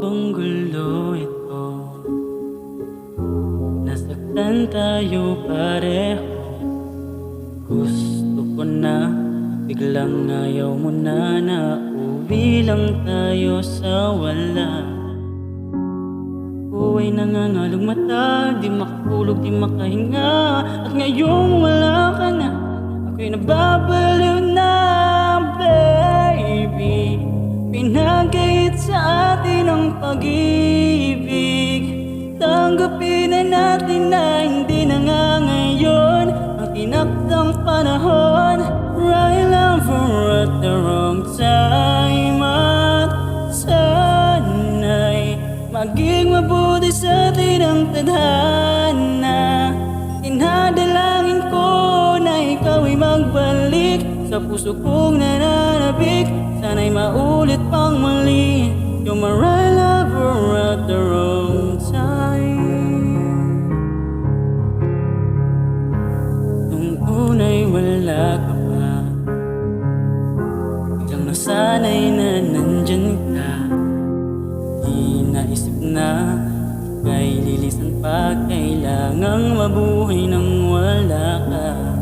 bang gulo ito? Nasaktan tayo pareho. Gusto ko na, biglang ayaw mo na. Nauwi lang tayo sa wala. Ako'y nangangalong mata, di makatulog, di makahinga. At ngayong wala ka na, ako'y nababaliw na, baby. Pinagait sa atin ang pag-ibig. Tanggapin na natin na hindi na nga ngayon ang tinakdang panahon. Right lover at the wrong time. At sana'y maging mabuti sa atin ang tadhana. Tinadalangin ko na ikaw ay magbalik sa puso kong nananabik. Sana'y maulit pang muli. You're my right lover at the wrong time. Nung una'y wala ka pa, biglang nasanay na nandyan ka. Di naisip na ika'y lilisan pa. Kailangang mabuhay nang wala ka.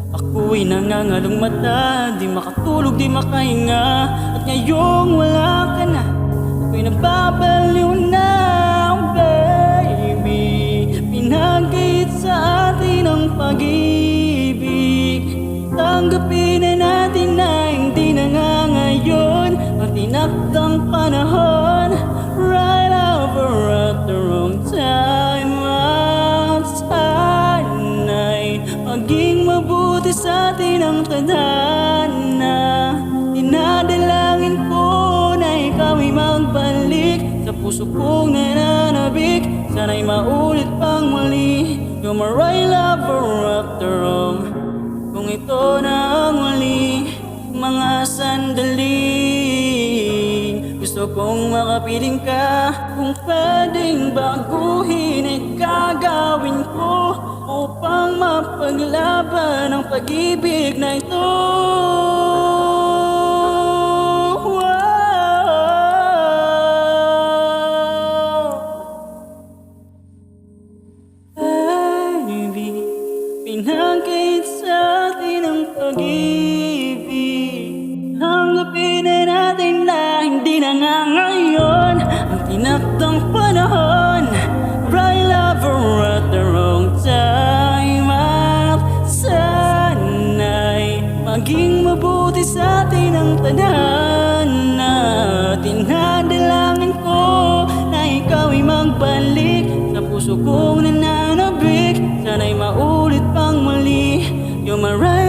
Ako'y nangangalong mata, di makatulog, di makahinga. At ngayong wala ka na, ako'y nababaliw na, baby. Pinagait sa atin ang pag-ibig. Tanggapin na natin na hindi na nga ngayon ang tinakdang panahon. Right over at the wrong time. At sana'y maging mabuti sa atin ang tadhana. Dinadalangin ko na ikaw ay magbalik sa puso kong nananabik. Sana'y maulit pang muli. You're my right lover after wrong. Kung ito na ang muli, mga sandaling gusto kong makapiling ka. Kung pwedeng baguhin ay gagawin ko upang mapaglaban ang pag-ibig na ito. Baby, pinagait sa atin ang pag-ibig. Tanggapin na natin na hindi na nga ngayon ang tinakdang panahon. Right lover at the wrong time. At sana'y maging mabuti sa atin ang tadhana. Tinadalangin ko na ikaw ay magbalik sa puso kong nananabik. Sana'y maulit pang muli. You're my right